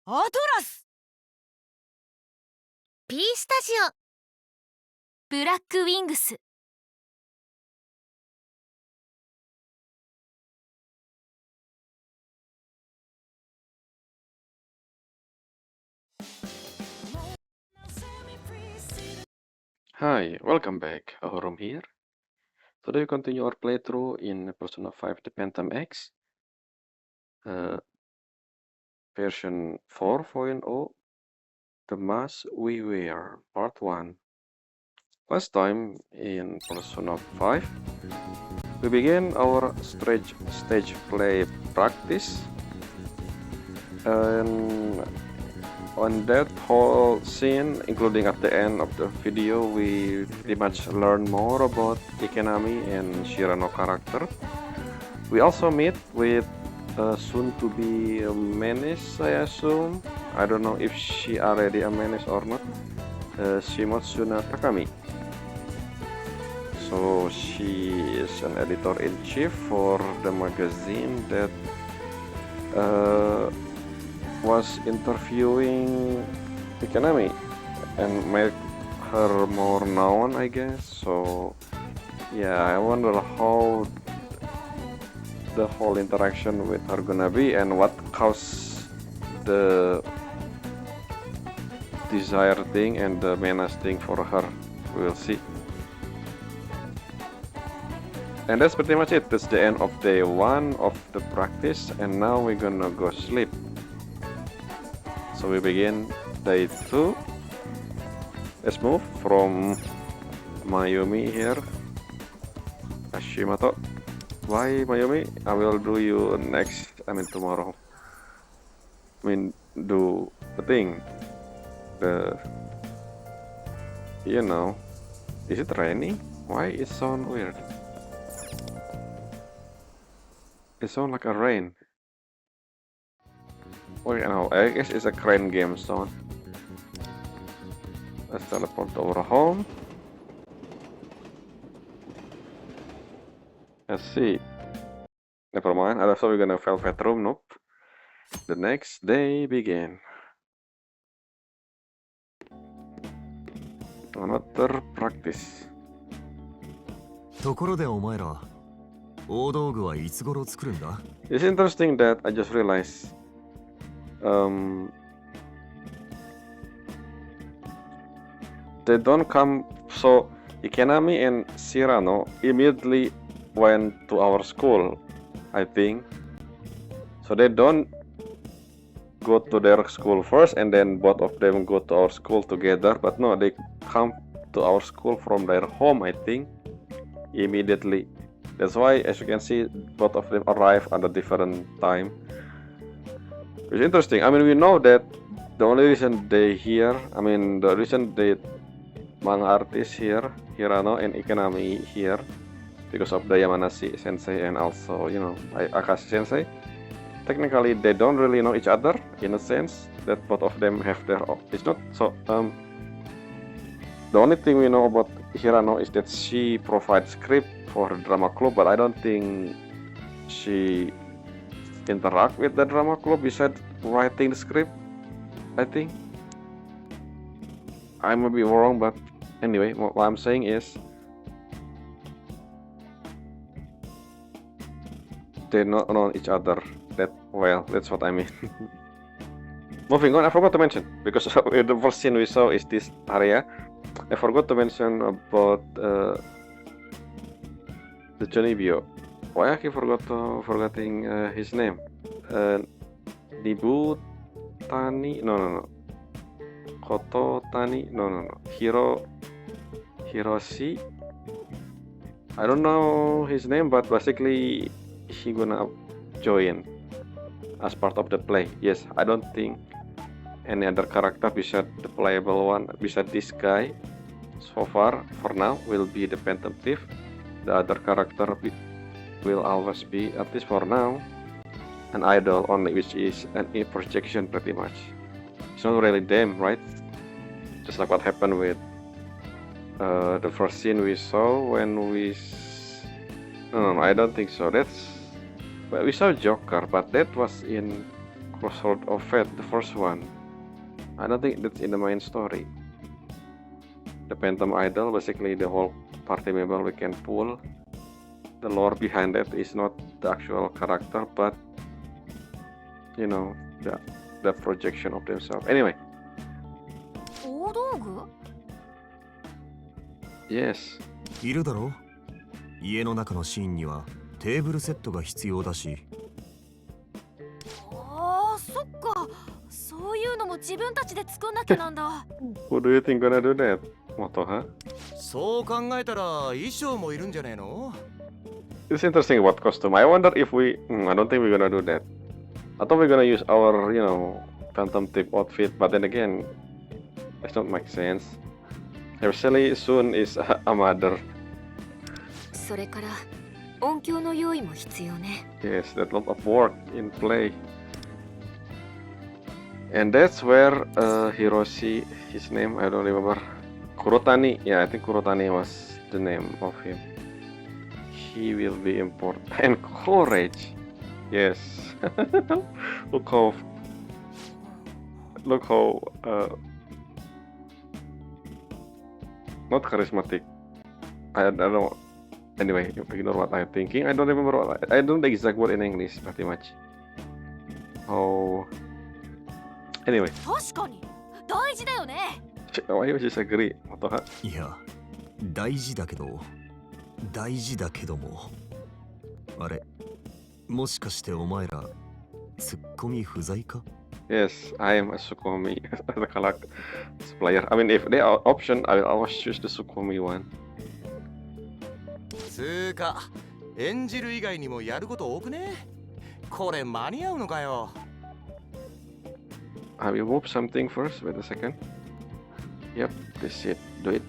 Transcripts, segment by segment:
アトラス P スタジオブラックウィングス。Hi, welcome back. Ahorom here. Today we continue our playthrough in Persona 5 The Phantom X, version 4.0, The Mask We Wear, Part 1. Last time in Persona 5, we began our stage play practice, and on that whole scene, including at the end of the video, we pretty much learn more about Ikenami and Shirano character. We also meet with soon to be a menace, I assume. I don't know if she already a menace or not. Shimotsuna Takami. So she is an editor-in-chief for the magazine that was interviewing Ikenami and make her more known, I guess. So yeah, I wonder how the whole interaction with her gonna be and what caused the desired thing and the menace thing for her. We'll see. And that's pretty much it. That's the end of day 1 of the practice, and now we're gonna go sleep. So we begin day 2. Let's move from Mayumi here. Hashimoto. Bye, Mayumi. I will do you next. Tomorrow. Do the thing. Is it raining? Why it sound weird? It sound like a rain. Oh, no, I guess it's a crane game sound. Let's teleport to our home. Let's see. Never mind, I thought we were gonna velvet room, nope. The next day began. Another practice. ところでお前ら、大道具はいつ頃作るんだ？ It's interesting that I just realized they don't come. So Ikenami and Shirano immediately went to our school, I think. So they don't go to their school first and then both of them go to our school together, but no, they come to our school from their home, I think, immediately. That's why, as you can see, both of them arrive at a different time. It's interesting. We know that the only reason they here, the reason the manga artists here, Hirano and Ikenami here, because of the Yamanashi sensei and also, Akashi sensei. Technically, they don't really know each other in a sense that both of them have their own. It's not so. The only thing we know about Hirano is that she provides script for the drama club, but I don't think she interact with the drama club besides writing the script. I think I may be wrong, but anyway, what I'm saying is they not know each other that well. That's what I mean. Moving on, I forgot to mention, because the first scene we saw is this area. I forgot to mention about the Jonibyo. Why I keep forgetting his name? Nibu Tani? No. Koto Tani? No. Hiroshi? I don't know his name, but basically he gonna join as part of the play. Yes, I don't think any other character besides the playable one, besides this guy, so far, for now, will be the Phantom Thief. The other character will always be, at least for now, an idol only, which is an projection pretty much. It's not really them, right? Just like what happened with the first scene we saw when we... No, I don't think so. We saw Joker, but that was in Crossroad of Fate, the first one. I don't think that's in the main story. The Phantom Idol, basically the whole party member we can pull. The lore behind that is not the actual character, but you know, the projection of themselves. Anyway, 大道具 yes. いるだろう。家の中のシーンにはテーブルセットが必要だし。ああ、そっか。そういうのも自分たちで作んなきゃなんだ。Who do you think gonna do that? Moto, huh? そう考えたら衣装もいるんじゃねえの？ It's interesting about costume. I wonder if we. I don't think we're gonna do that. I thought we're gonna use our, Phantom type outfit, but then again, it don't make sense. Especially soon is a mother. それから音響の用意も必要ね。 Yes, that lot of work in play. And that's where Hiroshi, his name, I don't remember. Kurotani, yeah, I think Kurotani was the name of him. He will be important. And courage, yes. look how, not charismatic. I don't know. Anyway, ignore what I'm thinking. I don't remember I don't know the exact word in English, pretty much. Oh. Anyway. 確かに大事だよね。 Why you disagree? いや、大事だけども。あれ、もしかしてお前らツッコミ不在か？ Yes, I am a Sukomi as a character player. I mean, if there are option, I will always choose the Sukomi one. つーか、演じる以外にもやること多くね？これ間に合うのかよ。I will move something first. Wait a second. Yep, this it. Do it.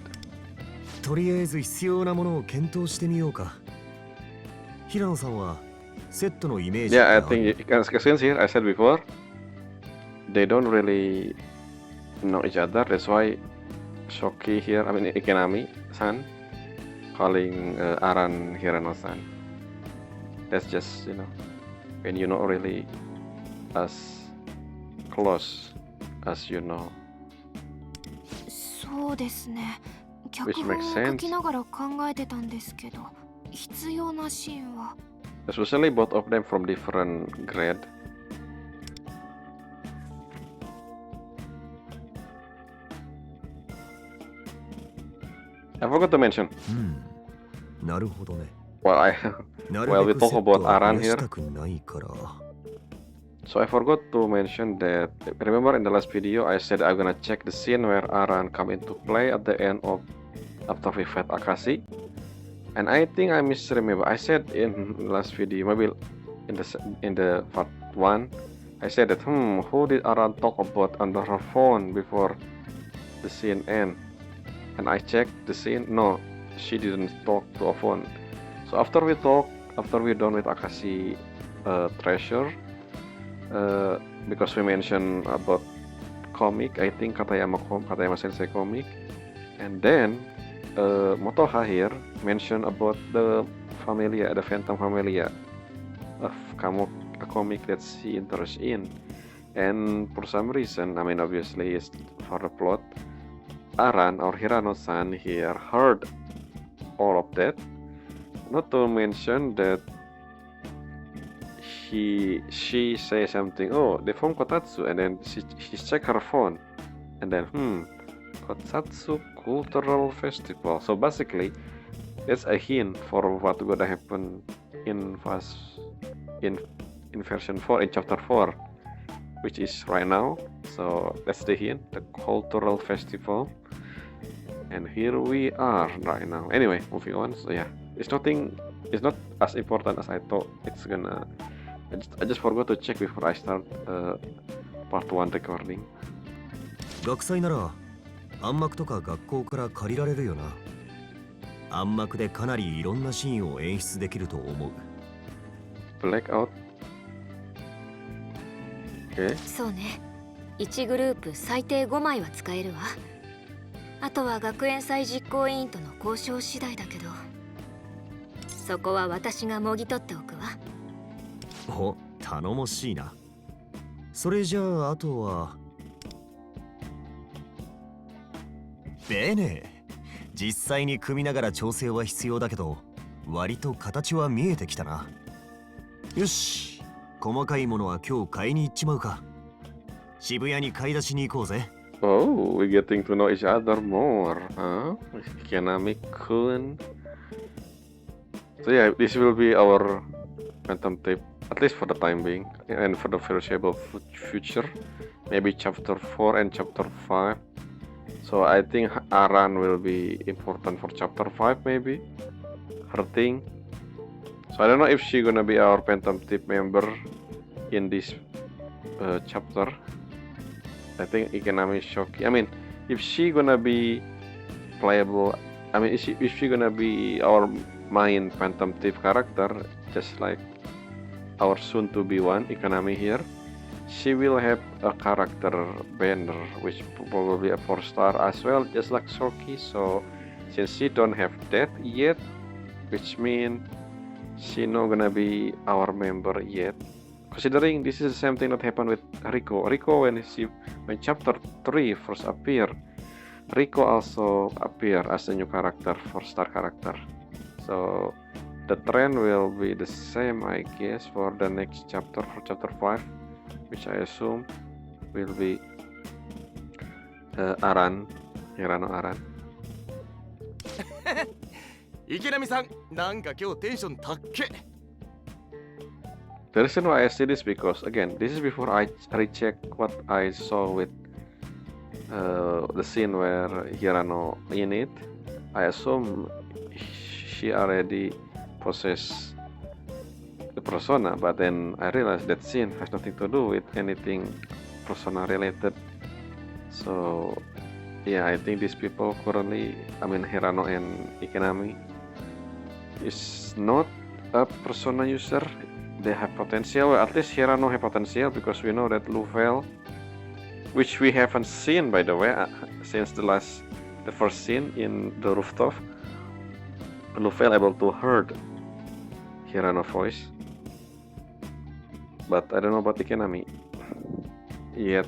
とりあえず必要なものを検討してみようか。平野さんはセットのイメージ Yeah, I think you can since here I said before, they don't really know each other. That's why Shoki here, I mean Ikenami-san, calling Aran Hirano-san. That's just, when you're not really as close as you know. そうですね。脚 Which 本 makes を sense. 書きながら考えてたんですけど、必要なシーンは Especially both of them from different grade. I forgot to mention. なるほどね。Well, Well, we talk about Aran here. したくないから。So I forgot to mention that. Remember in the last video, I said I'm gonna check the scene where Aran come into play at the end of after we fight Akashi. And I think I misremember. I said in last video, maybe in the part 1, I said that who did Aran talk about on her phone before the scene end? And I checked the scene. No, she didn't talk to a phone. So after we're done with Akashi treasure, because we mentioned about comic, I think Katayama Sensei comic, and then Motoha here mentioned about the Familia, the Phantom Familia of a comic that she interested in, and for some reason, I mean obviously it's for the plot, Aran or Hirano-san here heard all of that. Not to mention that she say something, oh, they from Kotatsu, and then she check her phone, and then Kotatsu Cultural Festival. So basically, that's a hint for what gonna happen in version 4, in chapter 4, which is right now. So that's the hint, the Cultural Festival. And here we are right now. Anyway, moving on. So yeah, it's not as important as I thought it's gonna. I just forgot to check before I start part 1 recording. 学祭なら暗幕とか学校から借りられるよな。暗幕でかなりいろんなシーンを演出できると思う。Blackout. Okay. そうね。1グループ最低5枚は使えるわ。あとは学園祭実行委員との交渉次第だけど、そこは私がもぎ取っておくわ。お、頼もしいな。それじゃああとはベネ。実際に組みながら調整は必要だけど、割と形は見えてきたな。よし、細かいものは今日買いに行っちまうか。渋谷に買い出しに行こうぜ。Oh, we're getting to know each other more, huh? Ikenami-kun. So yeah, this will be our Phantom Tape, at least for the time being, and for the foreseeable future. Maybe chapter 4 and chapter 5. So I think Aran will be important for chapter 5 maybe. Her thing. So I don't know if she gonna be our Phantom Tape member in this chapter. I think Ikenami Shoki. I mean, if she gonna be playable, I mean, if she gonna be our main Phantom Thief character, just like our soon-to-be one, Ikenami here, she will have a character banner, which probably a 4-star as well, just like Shoki. So, since she don't have that yet, which means she not gonna be our member yet. Considering this is the same thing that happened with Rico. Rico, when chapter 3 first appear, Rico also appear as a new character, 4-star character. So the trend will be the same, I guess, for the next chapter, for chapter 5, which I assume will be Aran, Hirano Aran. 池波さん、なんか今日テンション高っけ。The reason why I say this because again, this is before I recheck what I saw with the scene where Hirano in it. I assume she already possessed the persona, but then I realized that scene has nothing to do with anything persona related. So yeah, I think these people currently, I mean Hirano and Ikenami, is not a persona user. They have potential, well, at least Hirano have potential, because we know that Lufel, which we haven't seen by the way since the first scene in the rooftop, Lufel able to heard Hirano voice, but I don't know about Ikenami yet.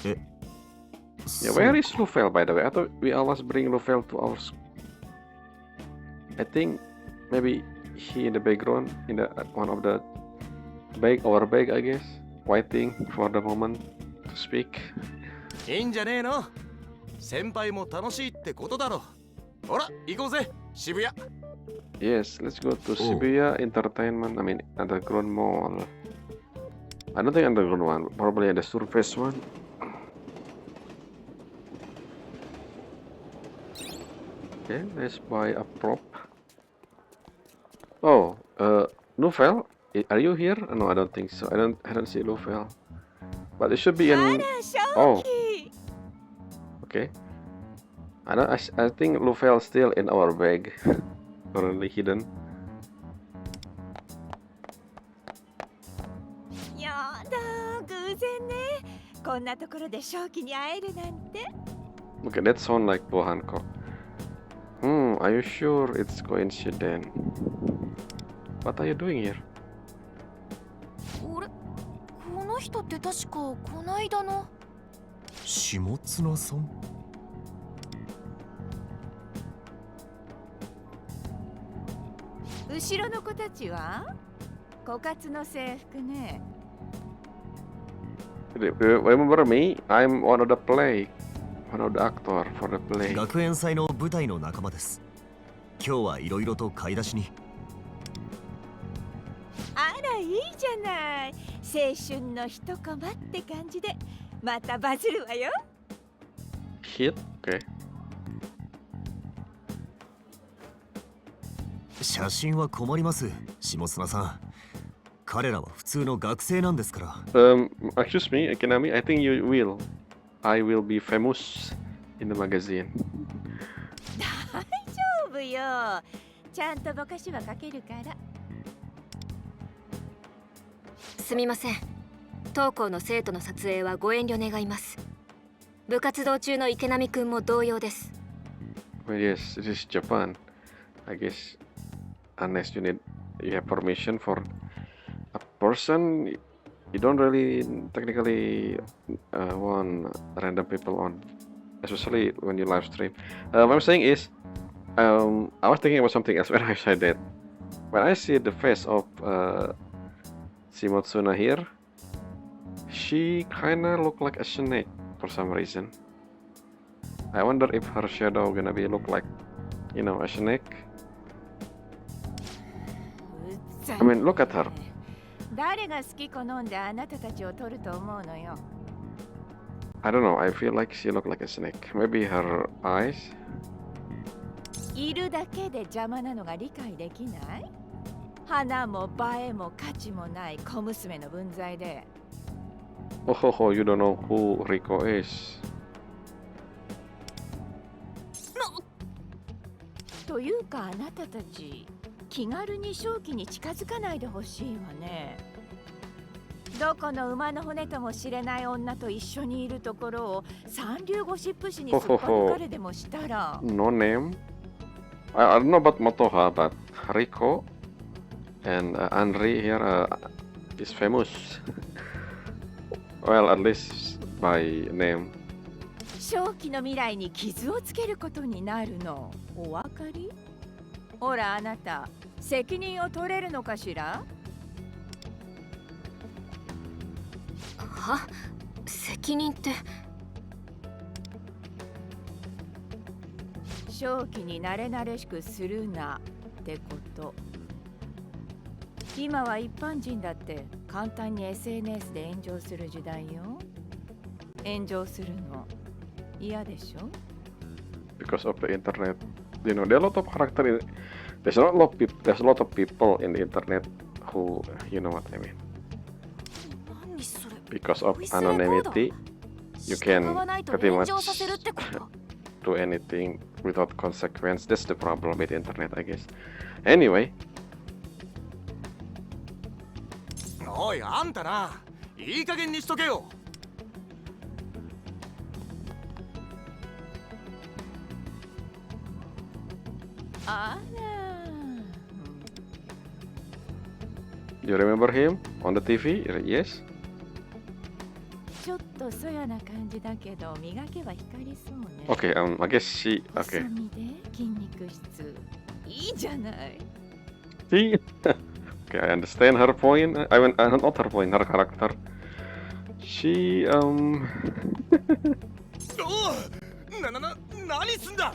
Yeah, where is Lufel by the way? I thought we always bring Lufel to our I think maybe he in the background, in the one of the our bag, I guess, waiting for the moment to speak. いいんじゃねえの。先輩も楽しいってことだろ。ほら、行こうぜ、渋谷。Yes, let's go to Shibuya Entertainment. I mean, underground mall. I don't think underground one, probably the surface one. Okay, let's buy a prop. Oh, Lufel, are you here? No, I don't think so. I don't see Lufel. But it should be in. Oh, okay. I think Lufel still in our bag, currently hidden. やだ、偶然ね。こんなところで正気に会えるなんて。Okay, that sound like Bo Hancock. Are you sure it's coincidence? What are you doing here? あれ、この人って確かこないだの下綱さん。後ろの子たちは枯渇の制服ね。Remember me? I'm one of the actor for the play. 学園祭の舞台の仲間です。今日はいろいろと買い出しに。あら、いいじゃない。青春の一コマって感じでまたバズるわよ。Hit? Okay. 写真は困ります、下綱さん。彼らは普通の学生なんですから。Excuse me, Akinami, I think you will. I will be famous in the magazine. 大丈夫よ。ちゃんとぼかしはかけるから。すみません。当校の生徒の撮影はご遠慮願います。部活動中の池波くんも同様です。Well, yes, this is Japan. I guess unless you have permission for a person you don't really technically want random people on, especially when you live stream. What I'm saying is, I was thinking about something else when I said that. When I see the face of Shimotsuna here, she kinda look like a snake for some reason. I wonder if her shadow gonna be look like, you know, a snake. I mean, look at her. 誰が好き好んであなたたちを取ると思うのよ。 I don't know, I feel like she look like a snake. Maybe her eyes. いるだけで邪魔なのが理解できない？花も映えも価値もない小娘の分際で。 Oh, ho, ho, you don't know who Rico is. というかあなたたち気軽に正気に近づかないでほしいわね。どこの馬の骨とも知れない女と一緒にいるところを三流ゴシップ誌にすっぱ抜かれでもしたら。 No name. I don't know about Motoha, but Rico and Andri here is famous. Well, at least by name. 正気の未来に傷をつけることになるの。お分かり？ほらあなた、責任を取れるのかしら？は？責任って。正気に慣れ慣れしくするなってこと。今は一般人だって簡単に SNS で炎上する時代よ。炎上するの嫌でしょ？ Because of the internet, you know, there are a lot of character. There's a lot of people. There's a lot of people in the internet who, you know what I mean. Because of anonymity, you can pretty much do anything without consequence. That's the problem with the internet, I guess. Anyway. おいあんたな、いい加減にしとけよ。あら。 You remember him on the TV? Yes. ちょっとそやな感じだけど磨けば光りそうね。 Okay. I guess she. Okay. 細身で筋肉質。いいじゃない。 See. Okay, I understand her point. I mean, not her point, her character. She. おう、何すんだ。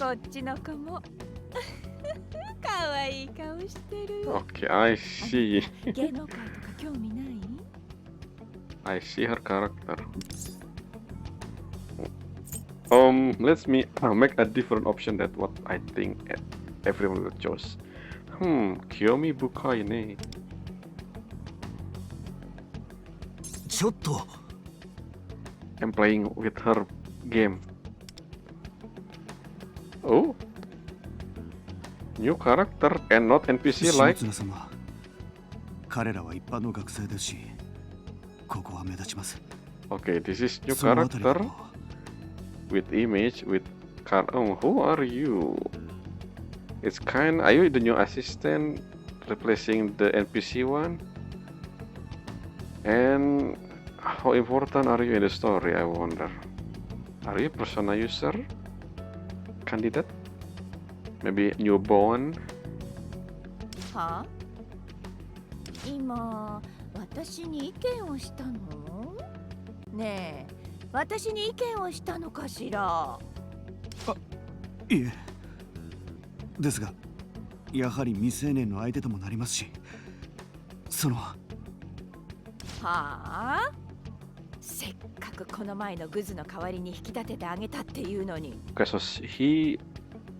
こっちの子も可愛い顔してる。 Okay, I see. 芸能界とか興味ない？ I see her character. Let me make a different option that what I think everyone will choose. Kiyomi Bukai ne. ちょっと I'm playing with her game. Oh, new character and not NPC like. 下津様、彼らは一般の学生ですし、ここは目立ちます。 Okay, this is new そのあたりだ character と with image with who are you? It's are you the new assistant replacing the NPC one? And how important are you in the story, I wonder? Are you a persona user? Candidate? Maybe newborn? はあ？今私に意見をしたの？ねえ、私に意見をしたのかしら？いえ。ですが、やはり未成年の相手ともなりますし、その。はあ？せっかくこの前のグズの代わりに引き立ててあげたっていうのに。 Because he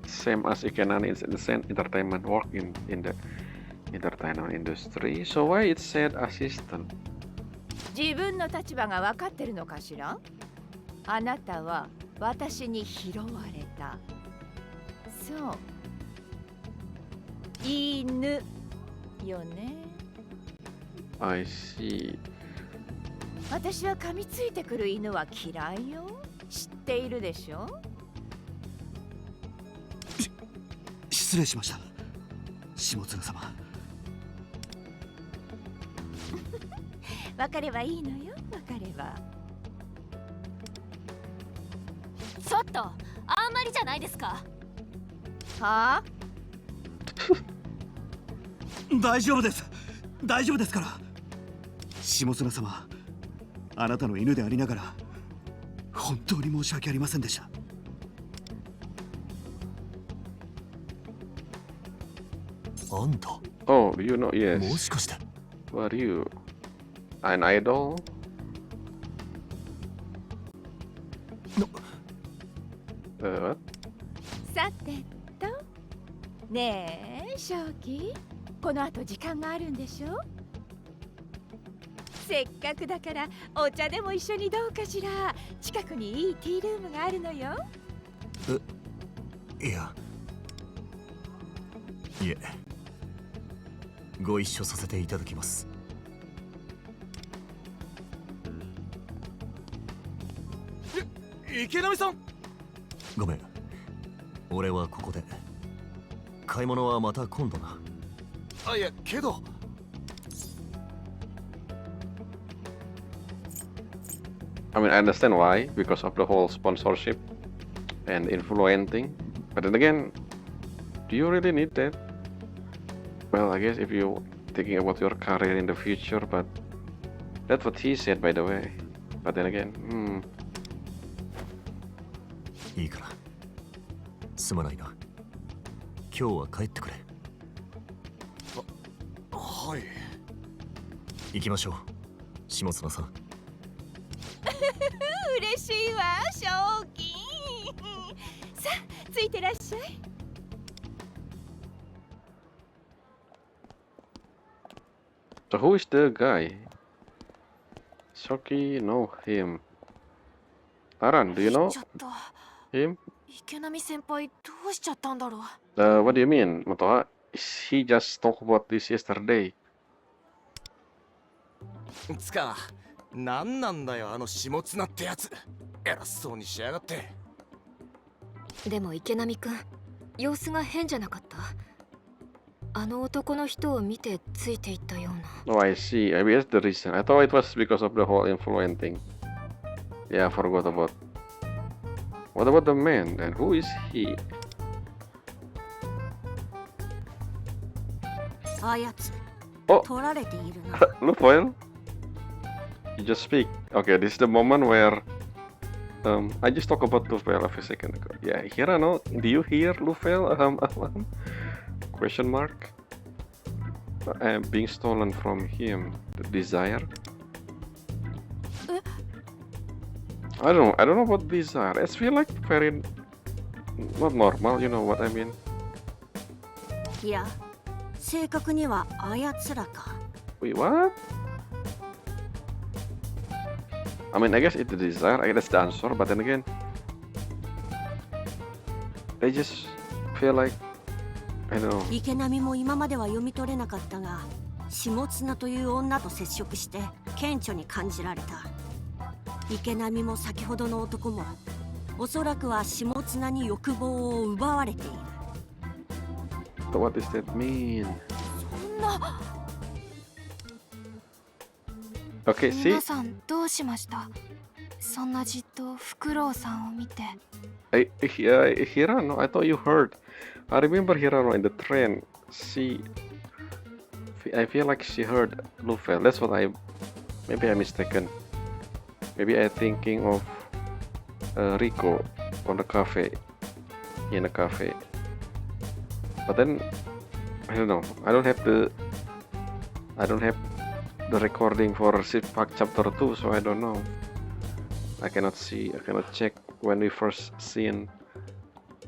same as Ikenani in the same entertainment work in the entertainment industry. So why it said assistant? 自分の立場が分かってるのかしら？あなたは私に拾われた。そう。犬よね。I see. 私は噛みついてくる犬は嫌いよ。知っているでしょ？失失礼しました、下津様。分かればいいのよ、分かれば。ちょっとあんまりじゃないですか。はあ？大丈夫です、大丈夫ですから。下津様、あなたの犬でありながら本当に申し訳ありませんでした。あんた、 Oh, you know, yes. もしかして What are you? An idol? What? さてと、ねえ正気、この後時間があるんでしょ。せっかくだからお茶でも一緒にどうかしら。近くにいいティールームがあるのよ。いや、いえ、ご一緒させていただきます。池波さん。ごめん、俺はここで。買い物はまた今度な。あ、いやけど。I mean, I understand why, because of the whole sponsorship and influencing. But then again, do you really need that? Well, I guess if you're thinking about your career in the future, but that's what he said, by the way. But then again, いいから、すまないな。今日は帰ってくれ。はい。行きましょう、下妻さん。嬉しいわ、正気。さあ、ついてらっしゃい。So who is the guy? Shoki, know him. Aran, do you know ちょっと him? 池波先輩どうしちゃったんだろう。 What do you mean, Motoa? He just talked about this yesterday. つか、なんなんだよあの下綱ってやつ。偉そうにしやがって。でも池波くん、様子が変じゃなかった？あの男の人を見てついていったような。Oh, I see. Maybe that's the reason. I thought it was because of the whole influencing. Yeah, I forgot about. What about the man then? Who is he? あやつ、Oh, 取られているな。Lufoil? You just speak. Okay, this is the moment where I just talked about Lufoil a few seconds ago. Yeah, Hirano, do you hear Lufoil? Question mark. Being stolen from him. The desire. I don't know about desire. I feel like very not normal. You know what I mean? いや、正確にはあやつらか。 Wait, what? I mean, I guess it's the desire. I guess that's the answer. But then again, I just feel like I don't know. 池波も今までは読み取れなかったが、下綱という女と接触して顕著に感じられた。池波も先ほどの男も、おそらくは下綱に欲望を奪われている。But what does that mean? そんな。 Okay, see. 皆さんどうしました？そんなじっとフクロウさんを見て。Hirano, I thought you heard. I remember Hirano in the train. I feel like she heard Lufel. That's what maybe I'm mistaken. Maybe I'm thinking of Rico on the cafe, in a cafe. But then I don't know. I don't have the recording for Ship Park Chapter 2, so I don't know. I cannot check when we first seen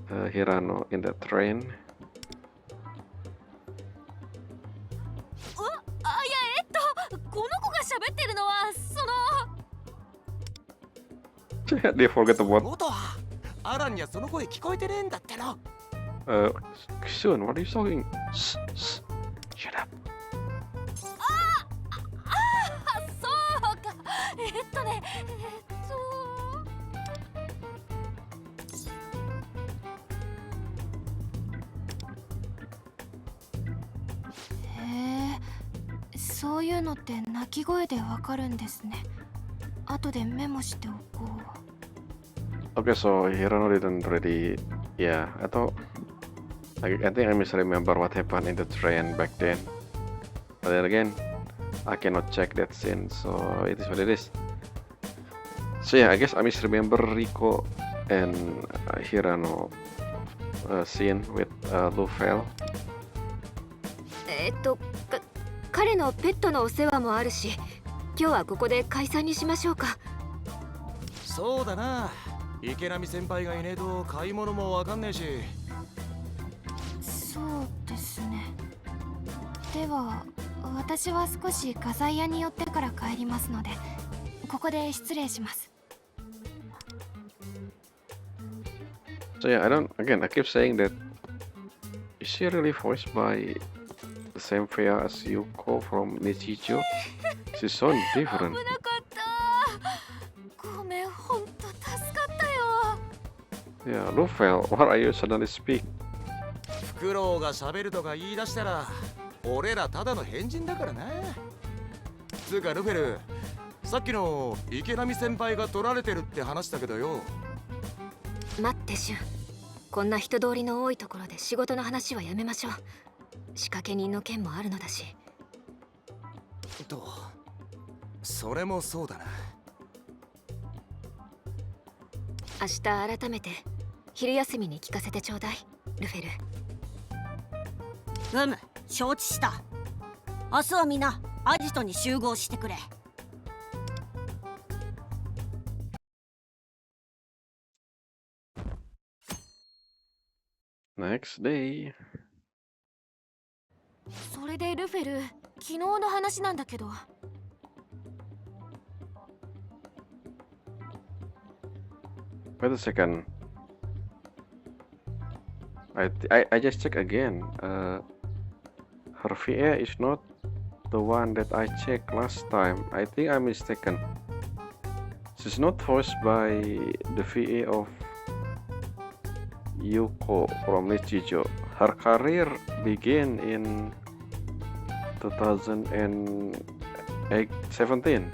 Hirano in the train. この子が喋ってるのはThey forget about. 元はアランにはその声聞こえてねえんだっての。Soon, what are you talking? Shut up. そうか。そういうのって鳴き声でわかるんですね。後でメモしておこう。 Okay, so Hirono didn't really, yeah, I think I misremember what happened in the train back then. But then again, I cannot check that scene, so it is what it is. So yeah, I guess I misremember Rico and Hirano scene with Lufel. 彼のペットのお世話もあるし、今日はここで解散にしましょうか。そうだな。池波先輩がいねえと買い物もわかんねえし。そうですね。では私は少し画材屋に寄ってから帰りますので、ここで失礼します。 So yeah, I keep saying that, is she really voiced by the same Freya as Yuko from Nichijo? She's so different. 危なかった。ごめん、ほんと助かったよ。 Yeah, Lufel, what are you suddenly speak? フクロウが喋るとか言い出したら、俺らただの変人だからな。つうかルフェル、さっきの池波先輩が取られてるって話だけどよ。待ってシュン、こんな人通りの多いところで仕事の話はやめましょう。仕掛け人の件もあるのだし。と、それもそうだな。明日改めて昼休みに聞かせてちょうだい、ルフェル。承知した。明日はみんなアジトに集合してくれ。Next day. それでルフェル、昨日の話なんだけど。Wait a second. I just check again. Her VA is not the one that I checked last time. I think I'm mistaken. She's not voiced by the VA of Yuko from Nichijo. Her career began in 2017.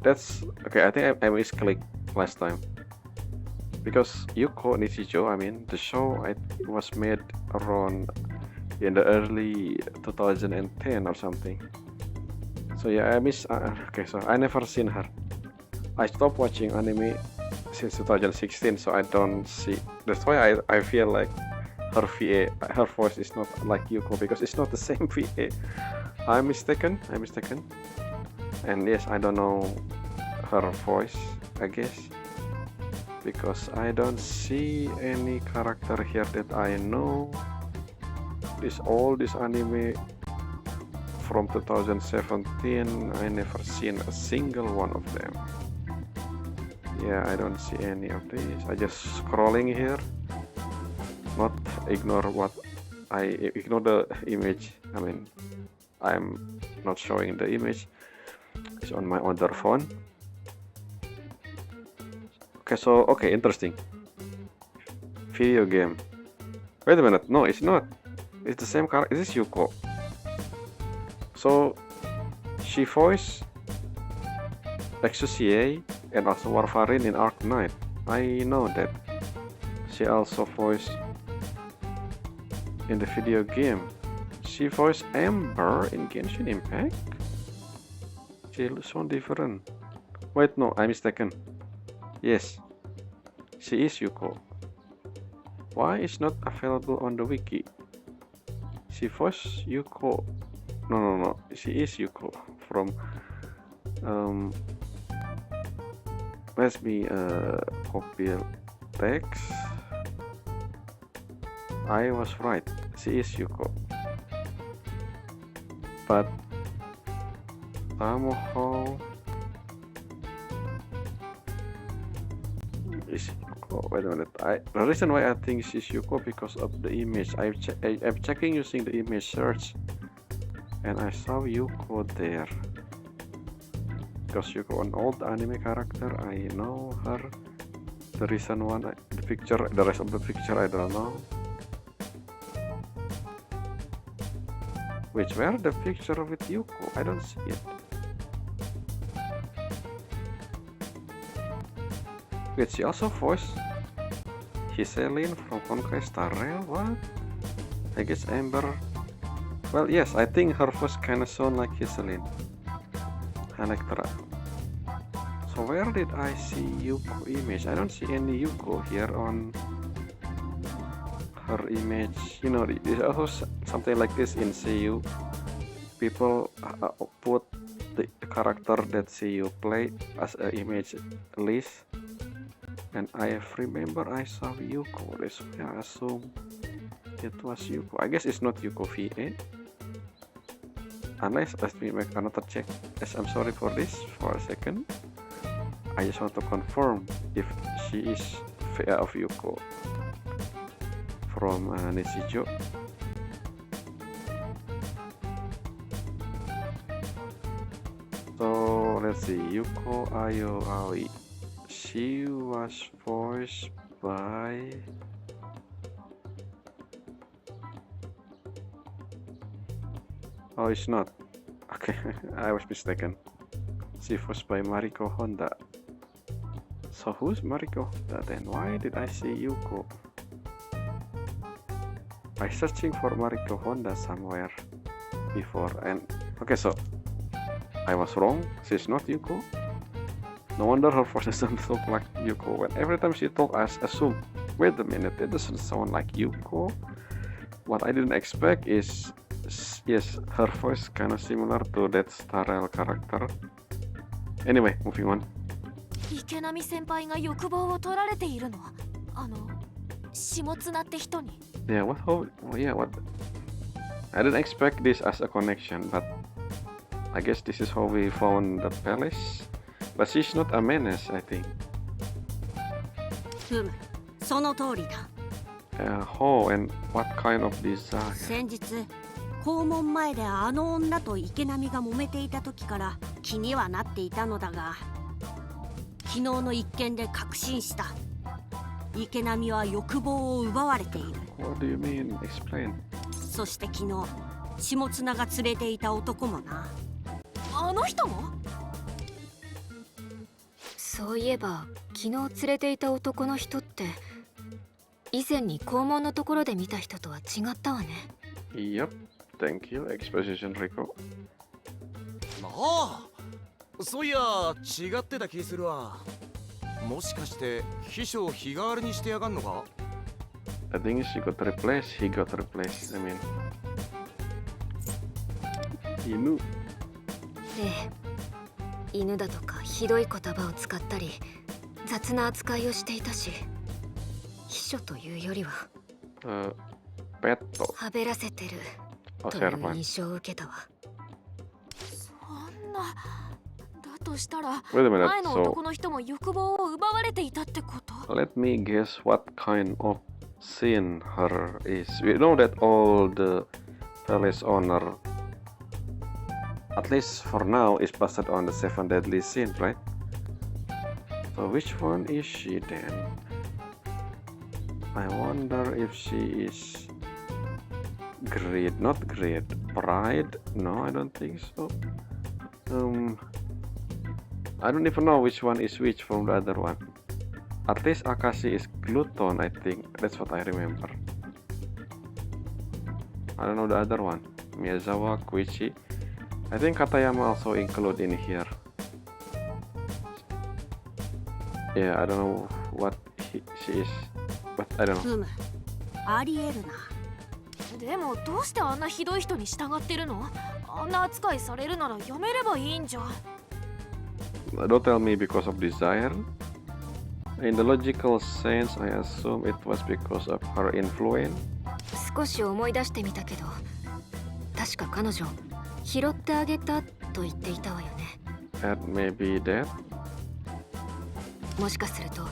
That's okay. I think I misclicked last time because Yuko Nichijo, I mean the show, was made around in the early 2010 or something. So yeah, okay, so I never seen her. I stopped watching anime since 2016, so I don't see. That's why I feel like her VA, her voice is not like Yuko because it's not the same VA. I'm mistaken. And yes, I don't know her voice, I guess, because I don't see any character here that I know. All this anime from 2017, I never seen a single one of them. Yeah, I don't see any of these. I just scrolling here, not ignore the image. I mean, I'm not showing the image. It's on my other phone. Okay, interesting. Video game. Wait a minute, no, it's not. It's the same character. This is Yuko. So she voiced Exucier and also Warfarin in Arc Knight. I know that. She also voiced in the video game. She voiced Amber in Genshin Impact. She looks so different. Wait, no, I'm mistaken. Yes, she is Yuko. Why is not available on the wiki? She voiced Yuko. No. She is Yuko from. Let me copy text. I was right. She is Yuko. But somehow is Yuko. Wait a minute. The reason why I think she's Yuko because of the image. I'm checking using the image search, and I saw Yuko there. Because Yuko, an old anime character, I know her. The recent one, the picture, the rest of the picture, I don't know. Which, where the picture with Yuko? I don't see it. Wait, she also voiced Giselin from Honkai Star Rail? What? I guess Amber. Well, yes, I think her voice kinda sound like Giselin. Electra. So where did I see Yuko image? I don't see any Yuko here on her image. You know, there's also something like this in CU. People put the character that CU play as an image list. And I remember I saw Yuko. That's why I assume it was Yuko. I guess it's not Yuko VA. Unless, let me make another check. Yes, I'm sorry for this for a second. I just want to confirm if she is VA of Yuko from Nichijo. So let's see, Yuko Ayo Aoi. She was voiced by oh, it's not. Okay, I was mistaken. She was by Mariko Honda. So who's Mariko Honda then? Why did I see Yuko? I searching for Mariko Honda somewhere before and okay, so I was wrong. She's not Yuko. No wonder her voice doesn't look like Yuko. And every time she talk, I assume, wait a minute, it doesn't sound like Yuko. What I didn't expect is, yes, her voice kind of similar to that Star Rail character. Anyway, moving on. 池波先輩が欲望を取られているの？下綱って人に。Yeah, what? Yeah, what? I didn't expect this as a connection, but I guess this is how we found the palace. But she's not a menace, I think. その通りだ。How and what kind of desire? 先日校門前であの女と池波が揉めていた時から気にはなっていたのだが、昨日の一件で確信した。池波は欲望を奪われている。What do you mean? Explain. そして昨日下綱が連れていた男もな。あの人も？そういえば昨日連れていた男の人って以前に校門のところで見た人とは違ったわね。Yep, thank you, Exposition Rico. ああ、そういや違ってた気するわ。もしかして秘書を日替わりにしてやがんのか？ I think she got replaced, he got replaced, I mean. 犬。ええ。犬だとかひどい言葉を使ったり雑な扱いをしていたし、秘書というよりはペットはべらせてるという印象を受けたわ。そんなだとしたら Wait a minute, 前の男の人も欲望を奪われていたってこと？ Let me guess what kind of sin her is. We know that all the palace owner, at least for now, is based on the 7 deadly sins, right? So which one is she then? I wonder if she is greed, not greed, pride? No, I don't think so. I don't even know which one is which from the other one. At least Akashi is glutton, I think. That's what I remember. I don't know the other one. Miyazawa, Koichi. I think Katayama also include in here. Yeah, I don't know what she is, but I don't know. ありえるな。でもどうしてあんなひどい人に従ってるの？あんな扱いされるならやめればいいんじゃん。Don't tell me because of desire. In the logical sense, I assume it was because of her influence. 少し思い出してみたけど、確か彼女拾ってあげたと言っていたわよね。And maybe that. もしかすると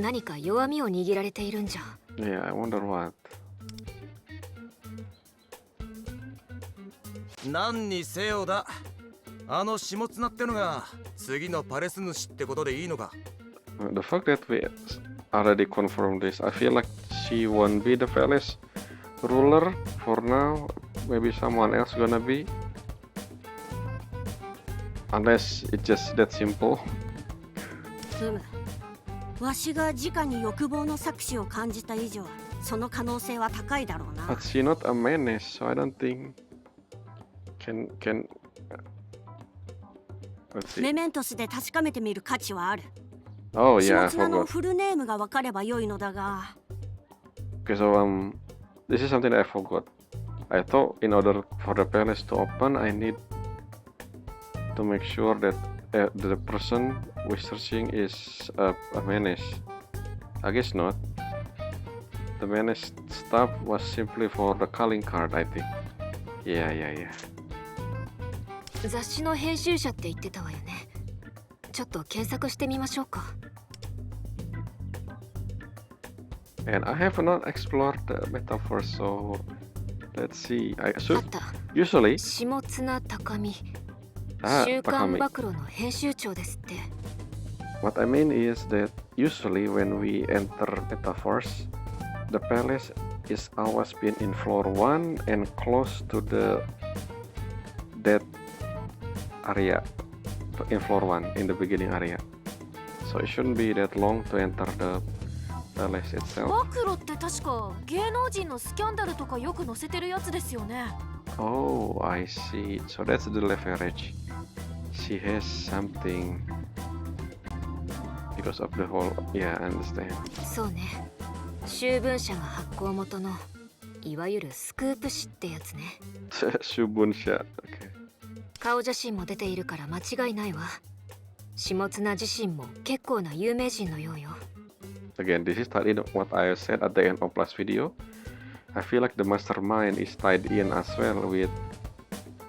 何か弱みを握られているんじゃ。Yeah, I wonder what. 何にせよだ。あの下綱ってのが次のパレス主ってことでいいのか？ The fact that we already confirmed this, I feel like she won't be the palace ruler for now maybe someone else gonna be. Unless it's just that simple. わしが直に欲望の搾取を感じた以上、その可能性は高いだろうな。 But she's not a menace, so I don't think can let's see. メメントスで確かめてみる価値はある。 Oh 下 yeah, I 妻の forgot. フルネームが分かれば良いのだが。 Okay, so this is something that I forgot. I thought in order for the palace to open, I need to make sure that the person we're searching is a menace. I guess not. The menace stuff was simply for the calling card, I think. Yeah. 雑誌の編集者って言ってたわよね。ちょっと検索してみましょうか。 And I have not explored the metaverse, so let's see. I あ should った。 usually 下綱高見。週刊暴露の編集長ですって。 what I mean is that usually when we enter metaverse, the palace is always been in floor 1 and close to that area in floor 1 in the beginning area. So it shouldn't be that long to enter the palace itself. 暴露って確か芸能人のスキャンダルとかよく載せてるやつですよね。 Oh, I see. So that's the leverage. She has something because of the whole. Yeah, I understand. そうね。秋分社が発行元のいわゆるスクープ誌ってやつね。 Shubunsha. Okay. 顔写真も出ているから間違いないわ。下綱自身も結構な有名人のようよ。 Again, this is tied in what I said at the end of last video. I feel like the mastermind is tied in as well with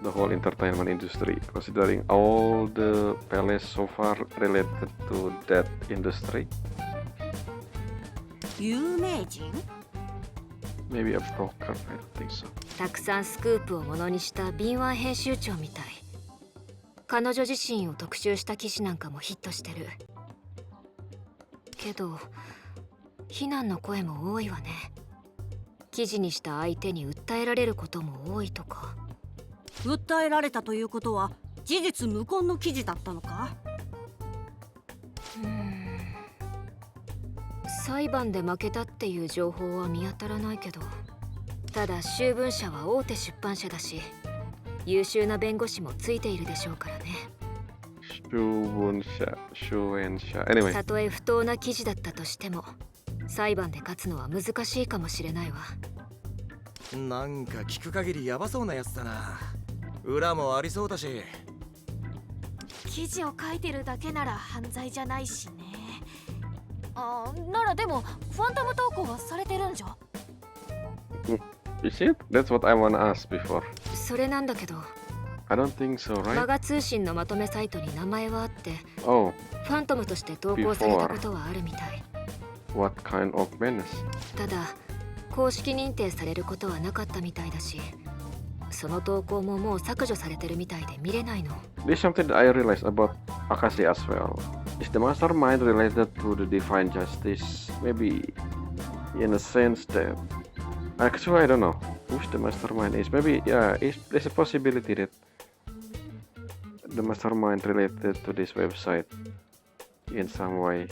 the whole entertainment industry, considering all the palace so far related to that industry. 有名人？ Maybe a broker, I don't think so. たくさんスクープをものにした敏腕編集長みたい。彼女自身を特集した記事なんかもヒットしてる。けど非難の声も多いわね。記事にした相手に訴えられることも多いとか。訴えられたということは事実無根の記事だったのか？裁判で負けたっていう情報は見当たらないけど、ただ秋分社は大手出版社だし、優秀な弁護士もついているでしょうからね。 Shubunsha. Anyway. たとえ不当な記事だったとしても、裁判で勝つのは難しいかもしれないわ。なんか聞く限りヤバそうなやつだな。裏もありそうだし。記事を書いてるだけなら犯罪じゃないしね。ならでもファントム投稿はされてるんじゃ。 Is it? That's what I wanna ask before. それなんだけど、 I don't think so, マ right? ガ通信のまとめサイトに名前はあって、 Oh, ファントムとして投稿されたことはあるみたい。 what kind of menace? ただ公式認定されることはなかったみたいだし、その投稿ももう削除されてるみたいで見れないの。 There's something that I realized about Akashi as well. Is the mastermind related to the divine justice? Maybe in a sense that actually I don't know who the mastermind is. Maybe there's a possibility that the mastermind related to this website in some way.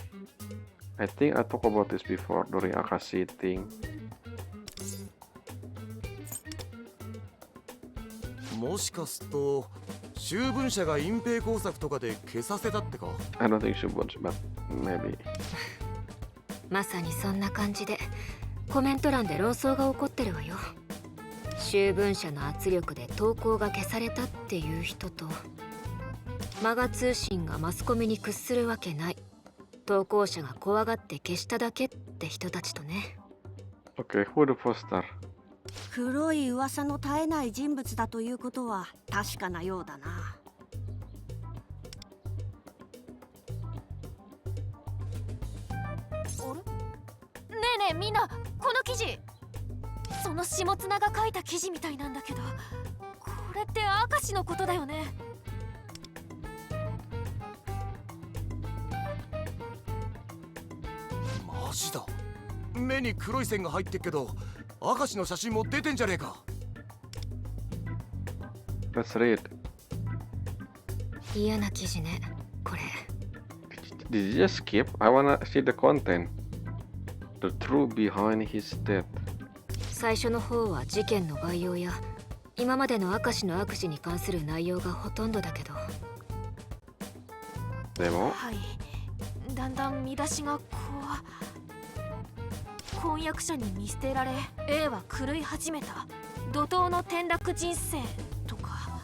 I think I talked about this before during Akashi thing. もしかすると秋分社が隠蔽工作とかで消させたってか。 I don't think Shubunsha, but maybe. まさにそんな感じでコメント欄で論争が起こってるわよ。秋分社の圧力で投稿が消されたっていう人と、マガ通信がマスコミに屈するわけない、投稿者が怖がって消しただけって人たちとね。 Okay, who the poster? 黒い噂の絶えない人物だということは確かなようだな。あれ？ねえねえみんな、この記事、その下綱が書いた記事みたいなんだけど、これって明石のことだよね。マジだ。目に黒い線が入ってっけど、明石の写真も出てんじゃねえか。Let's read. 嫌な記事ね、これ。Did you just skip? I wanna see the content. The truth behind his death. 最初の方は事件の概要や今までの明石の悪事に関する内容がほとんどだけど。でも、はい、だんだん見出しが婚約者に見捨てられ A は狂い始めた怒涛の転落人生とか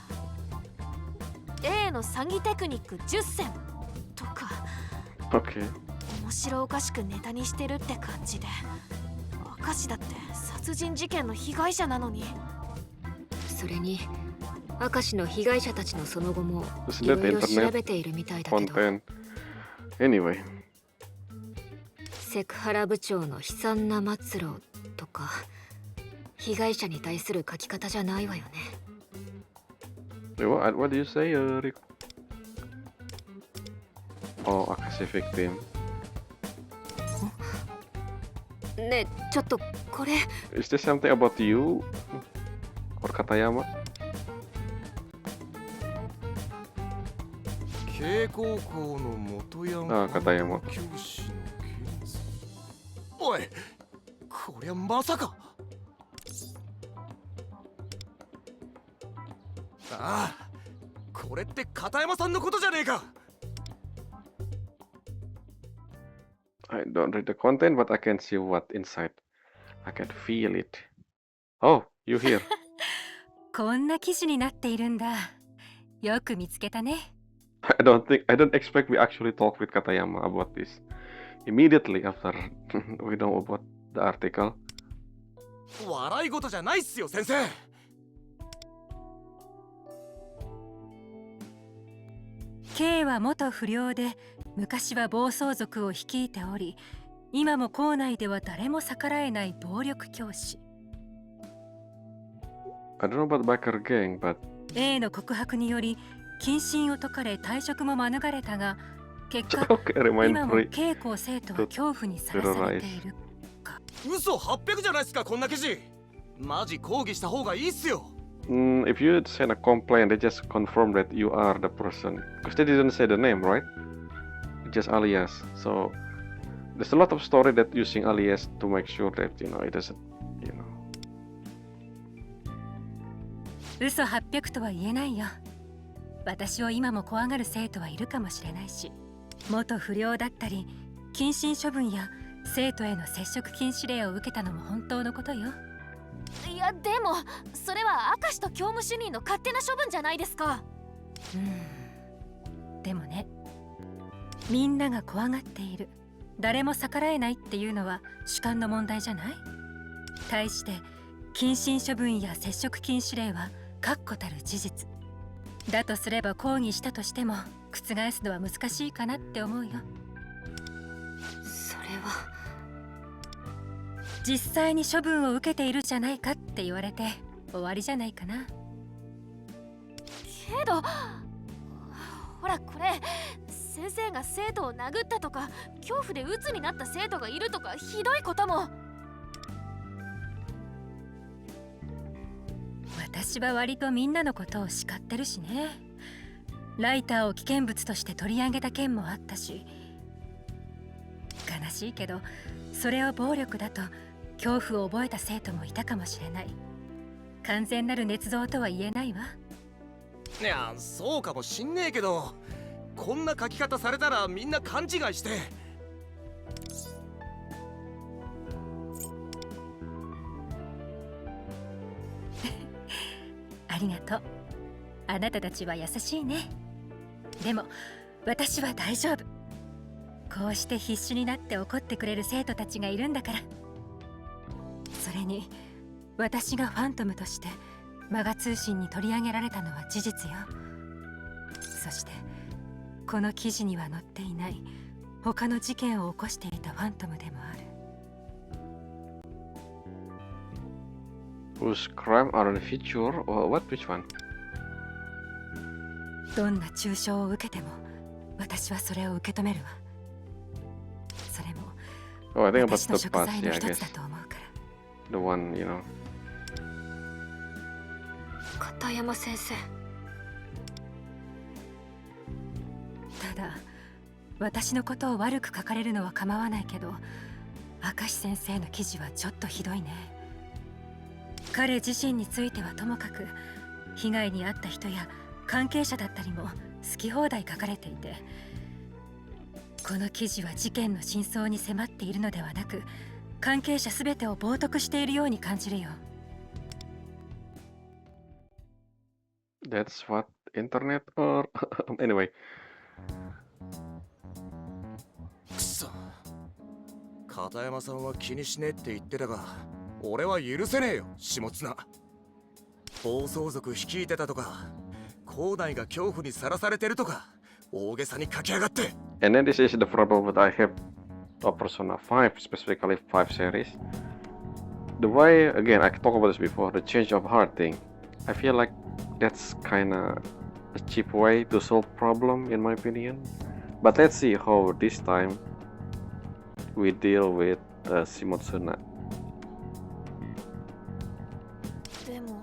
A の詐欺テクニック10選とか OK。面白おかしくネタにしてるって感じで、明石だって殺人事件の被害者なのに。それに明石の被害者たちのその後も Isn't いろ that いろ調 internet べているみたいだけど、 content? Anyway. セクハラ部長の悲惨な末路とか被害者に対する書き方じゃないわよね。What do you say, Rick? Oh, Akashi victim. ねえ、ちょっとこれ Is this something about you? Or Katayama? 慶高校の元ヤンああ片山教師の件数。おい、こりゃまさか。ああ、これって片山さんのことじゃねえか。I don't read the content, but I can see what inside. I can feel it. Oh, you here? こんな記事になっているんだ。よく見つけたね。I don't expect we actually talk with Katayama about this. Immediately after we know about the article. 笑い事じゃないっすよ、先生。K は元不良で、昔は暴走族を率いており、今も校内では誰も逆らえない暴力教師。I don't know about biker gang, but A の告白により謹慎を解かれ退職も免れたが、結果 okay, remind 今も free. K 校生徒は恐怖にさらされている。嘘800じゃないっすか、こんな記事。マジ抗議した方がいいっすよ。If you send a complaint, they just confirm that you are the person. Because they didn't say the name, right? It's just alias. So there's a lot of story that using alias to make sure that, you know, it doesn't, you know. 嘘800とは言えないよ。私を今も怖がる生徒はいるかもしれないし、元不良だったり謹慎処分や生徒への接触禁止令を受けたのも本当のことよ。いやでもそれは明石と教務主任の勝手な処分じゃないですか。でもね、みんなが怖がっている、誰も逆らえないっていうのは主観の問題じゃない？対して謹慎処分や接触禁止令は確固たる事実だとすれば、抗議したとしても覆すのは難しいかなって思うよ。それは実際に処分を受けているじゃないかって言われて終わりじゃないかな。けどほらこれ、先生が生徒を殴ったとか恐怖で鬱になった生徒がいるとかひどいことも。私は割とみんなのことを叱ってるしね。ライターを危険物として取り上げた件もあったし、悲しいけどそれを暴力だと恐怖を覚えた生徒もいたかもしれない。完全なる捏造とは言えないわ。いや、そうかもしんねえけど、こんな書き方されたらみんな勘違いして。ありがとう。あなたたちは優しいね。でも私は大丈夫。こうして必死になって怒ってくれる生徒たちがいるんだから。それに私がファントムとしてマガ通信に取り上げられたのは事実よ。そしてこの記事には載っていない他の事件を起こしていたファントムでもある。Whose crime are the future or what? Which one? どんな中傷を受けても私はそれを受け止めるわ。それも Oh, I think about 私の the 食 past, 材の yeah, I 一 guess. つだと思うから。The one, you know. 片山先生、私のことを悪く書かれるのは構わないけど、明石先生の記事はちょっとひどいね。彼自身についてはともかく、被害に遭った人や関係者だったりも好き放題書かれていて、この記事は事件の真相に迫っているのではなく、関係者すべてを冒涜しているように感じるよ。That's what internet or anyway. くそ、片山さんは気にしねえって言ってたが、俺は許せねえよ、下綱。暴走族率いてたとか、校内が恐怖にさらされてるとか、大げさに書きやがって。And then this is the problem that I have of Persona 5, specifically 5 series. The way, again, I talked about this before, the change of heart thing. I feel like that's kinda a cheap way to solve problem, in my opinion. But let's see how this time we deal with Shimotsuna. でも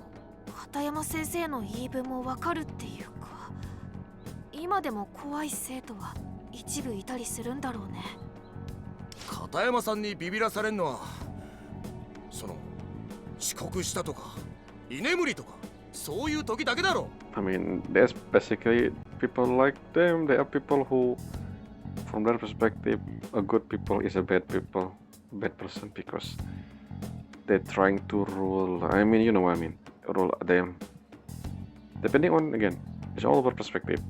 片山先生の言い分もわかるっていうか、今でも怖い生徒は一部いたりするんだろうね。片山さんにビビらされんのは、その遅刻したとか居眠りとかそういう時だけだろ。I mean, there's basically people like them. There are people who, from their perspective, a good people is a bad person because they're trying to rule. I mean, you know what I mean, rule them. Depending on, again, it's all about perspective.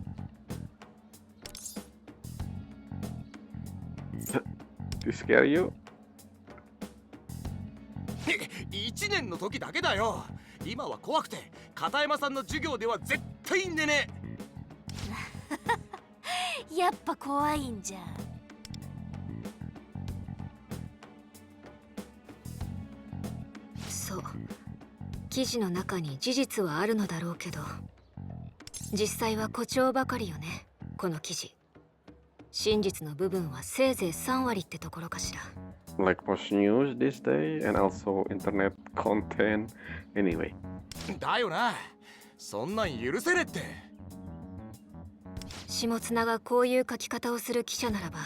To scare you? 1年の時だけだよ。今は怖くて片山さんの授業では絶対寝ねえ。やっぱ怖いんじゃん。そう、記事の中に事実はあるのだろうけど、実際は誇張ばかりよね、この記事。真実の部分はせいぜい3割ってところかしら。Like most news this day and also internet content anyway. だよな、そんなん許せねえって。下綱がこういう書き方をする記者ならば、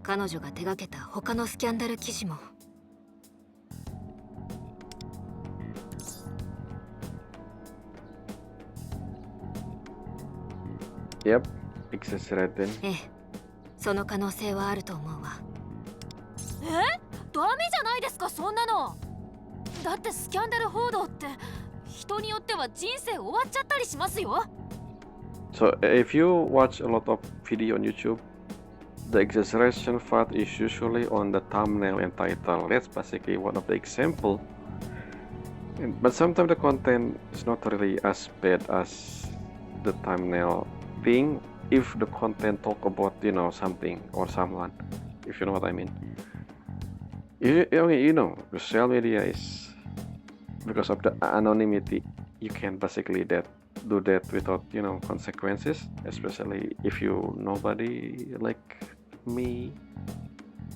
彼女が手掛けた他のスキャンダル記事も。Yep, exaggerated. ええ、その可能性はあると思うわ。ダメじゃないですか、そんなの。だってスキャンダル報道って人によっては人生終わっちゃったりしますよ。So if you watch a lot of video on YouTube, the exaggeration part is usually on the thumbnail and title. That's basically one of the example. But sometimes the content is not really as bad as the thumbnail thing if the content talk about, you know, something or someone, if you know what I mean. You know, social media is, because of the anonymity, you can basically do that without, you know, consequences, especially if you nobody like me.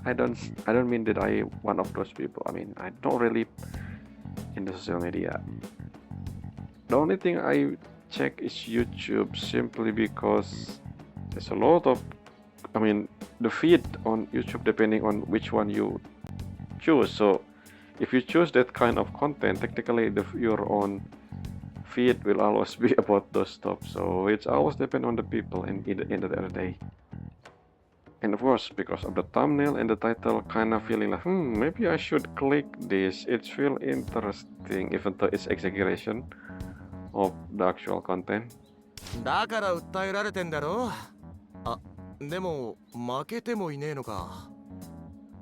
I don't mean that I one of those people. I mean, I don't really in the social media. The only thing I check is YouTube simply because there's a lot of, I mean, the feed on YouTube depending on which one you choose. So if you choose that kind of content, technically your own feed will always be about those stuff. So it's always depend on the people in the end of the day. And of course, because of the thumbnail and the title, kind of feeling like, maybe I should click this. It feels interesting, even though it's exaggeration of the actual content. だから訴えられてんだろ。あ、でも負けてもいねえのか。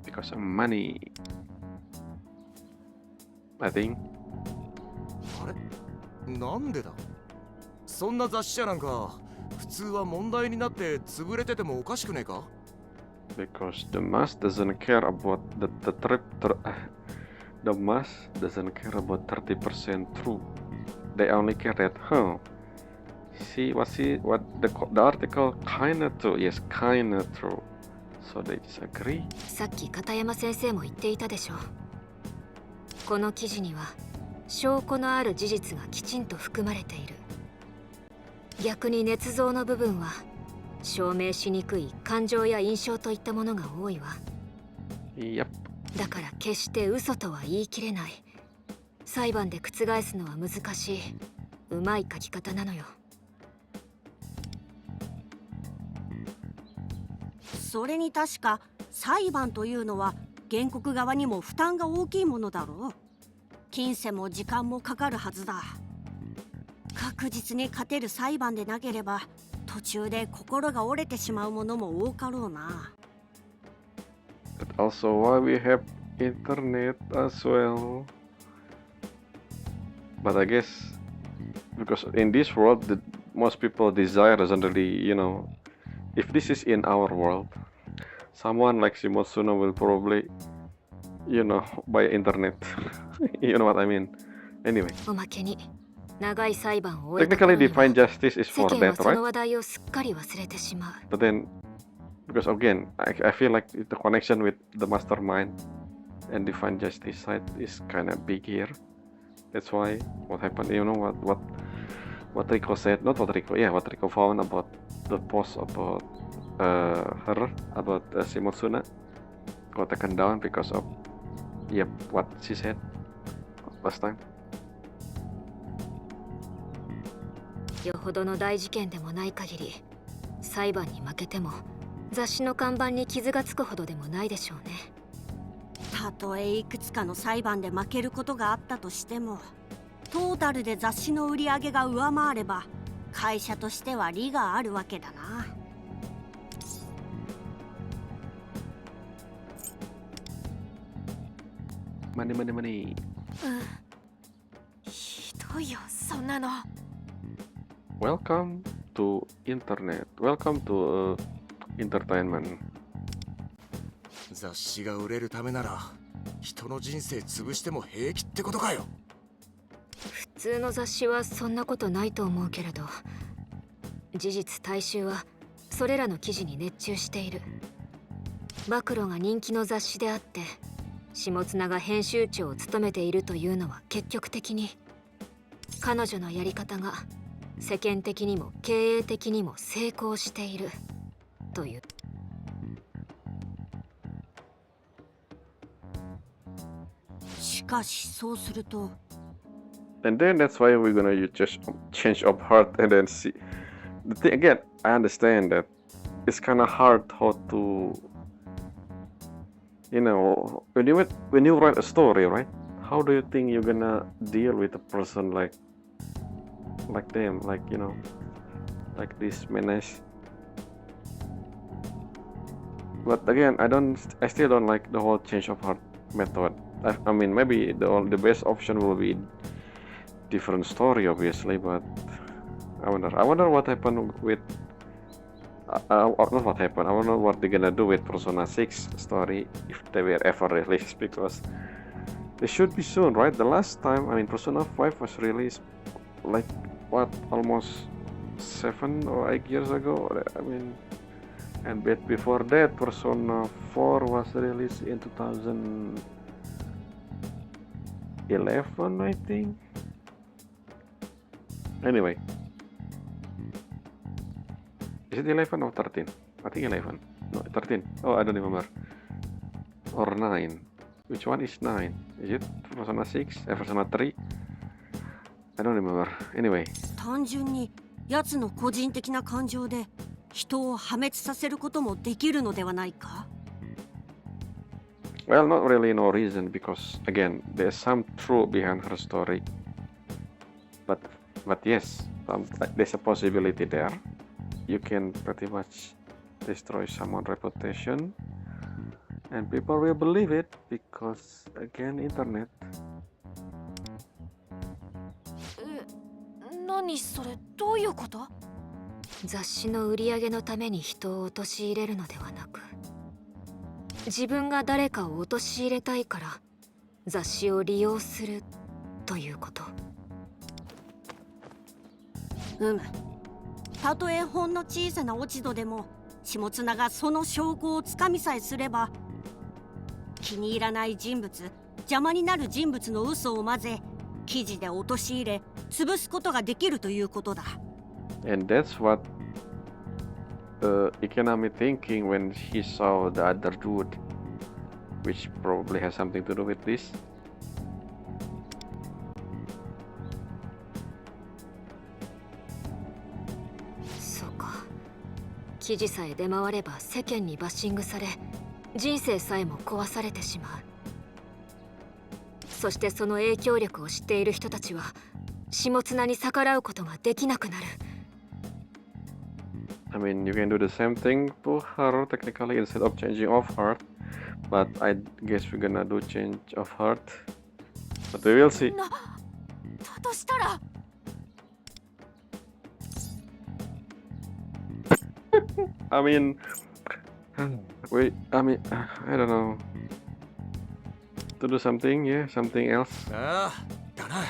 Because of money, I think. あれ、なんでだ。そんな雑誌社なんか普通は問題になって潰れててもおかしくねえか。Because the mass doesn't care about the mass doesn't care about 30% true. They only care that, what the article kinda true, yes, kinda true. So they disagree. さっき片山先生も言っていたでしょ。この記事には証拠のある事実がきちんと含まれている。逆に捏造の部分は証明しにくい感情や印象といったものが多いわ。 Yep. だから決して嘘とは言い切れない。裁判で覆すのは難しい、うまい書き方なのよ。それに確か裁判というのは原告側にも負担が大きいものだろう。金銭も時間もかかるはずだ。確実に勝てる裁判でなければ途中で心が折れてしまうものも多かろうな。 That's also why we have internet as well. But I guess because in this world, most people desire isn't really, if this is in our world, someone like Shimotsuna will probably, buy internet. You know what I mean? Anyway. おまけに長い裁判を終えた Technically, 頃には divine justice is 世 for 間は that, その right? 話題をすっかり忘れてしまう。 But then, because again, I feel like the connection with the mastermind and divine justice side is kind of big here. That's why what happened, what Rico said, not what Rico, yeah, what Rico found about the post about her, about Shimotsuna, got taken down because of, what she said last time. よほどの大事件でもない限り、裁判に負けても雑誌の看板に傷がつくほどでもないでしょうね。たとえいくつかの裁判で負けることがあったとしても、トータルで雑誌の売り上げが上回れば会社としては利があるわけだな。Money, money, money. ひどいよそんなの。 Welcome to internet. Welcome to entertainment. 雑誌が売れるためなら人の人生潰しても平気ってことかよ。普通の雑誌はそんなことないと思うけれど、事実大衆はそれらの記事に熱中している。暴露が人気の雑誌であって下綱が編集長を務めているというのは結局的に彼女のやり方が世間的にも経営的にも成功しているという。しかしそうすると And then that's why we're gonna just change of heart and then see. The thing again, I understand that it's kind of hard how to, when you write a story, right? How do you think you're gonna deal with a person like them, like this menace? But again, I still don't like the whole change of heart method. I mean, maybe the best option will be different story, obviously, but I wonder what happened with not what happened. I wonder what they're gonna do with Persona 6 story if they were ever released, because they should be soon, right? The last time, I mean, Persona 5 was released like almost 7 or 8 years ago. I mean, and before that, Persona 4 was released in 2011, I think. Anyway, is it 11 or 13? I think 11. No, 13. Oh, I don't remember. Or 9. Which one is 9? Is it Persona 6? Persona 3? I don't remember. Anyway. 単純に奴の個人的な感情で人を破滅させることもできるのではないか? Well, not really no reason, because again, there's some truth behind her story. But yes, there's a possibility there. You can pretty much destroy someone's reputation, and people will believe it because, again, internet. 何それどういうこと？雑誌の売り上げのために人を陥れるのではなく、自分が誰かを陥れたいから雑誌を利用するということ。たとえほんの小さな落ち度でも下綱がその証拠をつかみさえすれば、気に入らない人物、邪魔になる人物の嘘を混ぜ記事で陥れ潰すことができるということだ。 And that's what Ikenami thinking when he saw the other dude, which probably has something to do with this.そうか。記事さえ出回れば世間にバッシングされ、人生さえも壊されてしまう。そしてその影響力を知っている人たちは下綱に逆らうことができなくなる。I mean, you can do the same thing to her technically instead of changing of heart, but I guess we're gonna do change of heart. But we will see. だとしたら I mean, I mean, I don't know. To do something, yeah, something else. ああ、だな。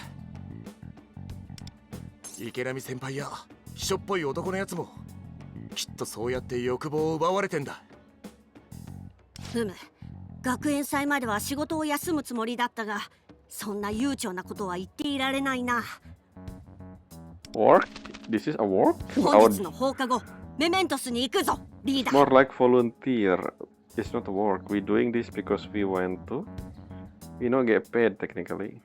池波先輩や秘書っぽい男のやつもきっとそうやって欲望を奪われてんだ。学園祭までは仕事を休むつもりだったが、そんな悠長なことは言っていられないな。Work? This is a work? 本日の放課後、メメントスに行くぞ、リーダー。 More like volunteer. It's not a work. We're doing this because we want to. We don't get paid technically.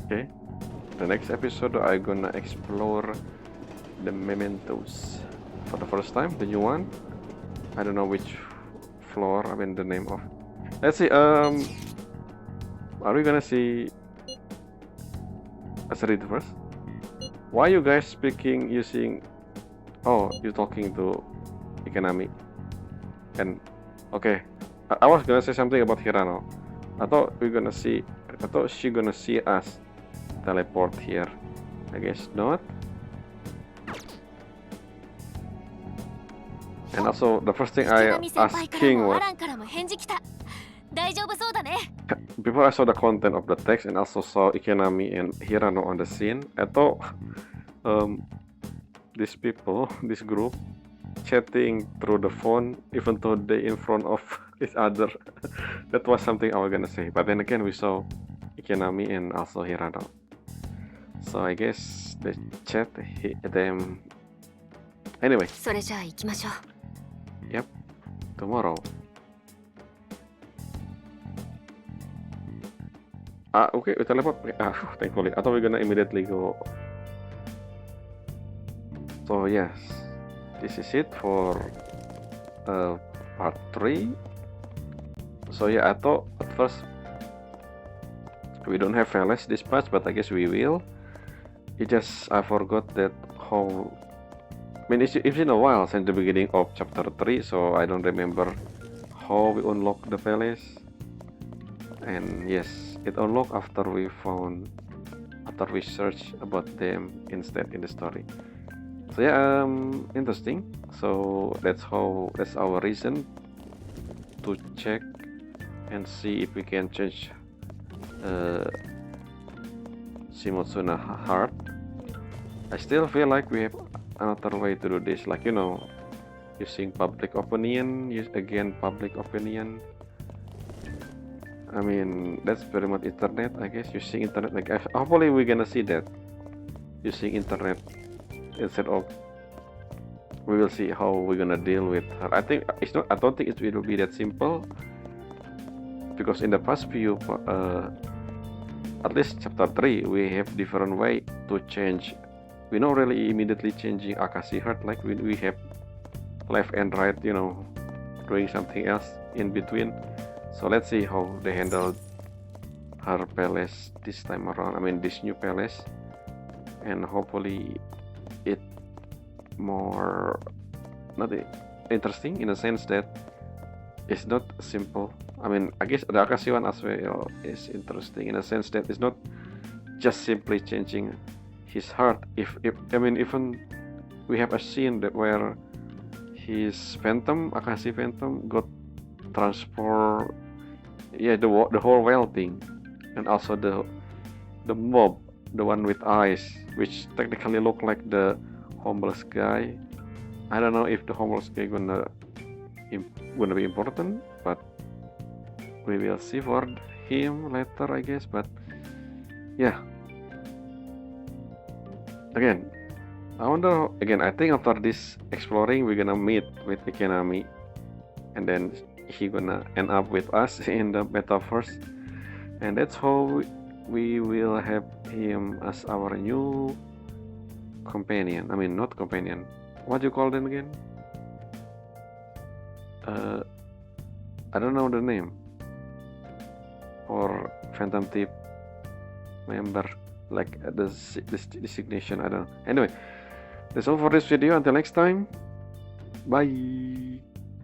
Okay. The next episode I'm gonna explore the mementos for the first time, the new one. I don't know which floor, I mean the name of. Let's see, are we gonna see let's read first. Why you guys speaking using oh, you're talking to Ikenami. And okay. I was gonna say something about Hirano. I thought she gonna see us teleport here. I guess not. And also the first thing I asked King was 大丈夫そうだね。 before I saw the content of the text and also saw Ikenami and Hirano on the scene, I thought these people, this group, chatting through the phone even though they in front of each other. That was something I was gonna say. But then again we saw Ikenami and also Hirano. So I guess they chat them. Anyway. それじゃあ行きましょう。 Yep. Tomorrow. Okay, we teleport. Thankfully. I thought we're gonna immediately go. So yes, this is it for part 3. So yeah, I thought at first we don't have Veles dispatch, but I guess we will. It just I forgot that how. I mean, it's been a while since the beginning of chapter 3, so I don't remember how we unlock the Veles. And yes, it unlocked after we search about them instead in the story. So yeah, interesting. So that's our reason to check and see if we can change Shimotsuna heart. I still feel like we have another way to do this, like, you know, using public opinion, public opinion. I mean, that's very much internet, I guess, using internet, like, hopefully we're gonna see that, using internet instead of, we will see how we're gonna deal with her. I don't think it will be that simple, because in the past few, at least chapter 3, we have different way to change. We're not really immediately changing Akashi heart, like we have left and right, you know, doing something else in between. So let's see how they handle her palace this time around. I mean, this new palace, and hopefully it more not interesting in a sense that it's not simple. I mean, I guess the Akashi one as well is interesting in a sense that it's not just simply changing his heart. If I mean, even we have a scene that where his phantom, Akashi phantom, got transformed. Yeah, the whole whale thing, and also the mob, the one with eyes, which technically look like the homeless guy. I don't know if the homeless guy gonna be important, but we will see for him later, I guess. But yeah, again, I wonder again. I think after this exploring, we're gonna meet with Ikenami, and then he gonna end up with us in the metaverse, and that's how we will have him as our new companion. I mean, not companion. What do you call them again? I don't know the name. Or Phantom Thief member, like the designation. I don't know. Anyway, that's all for this video. Until next time, bye.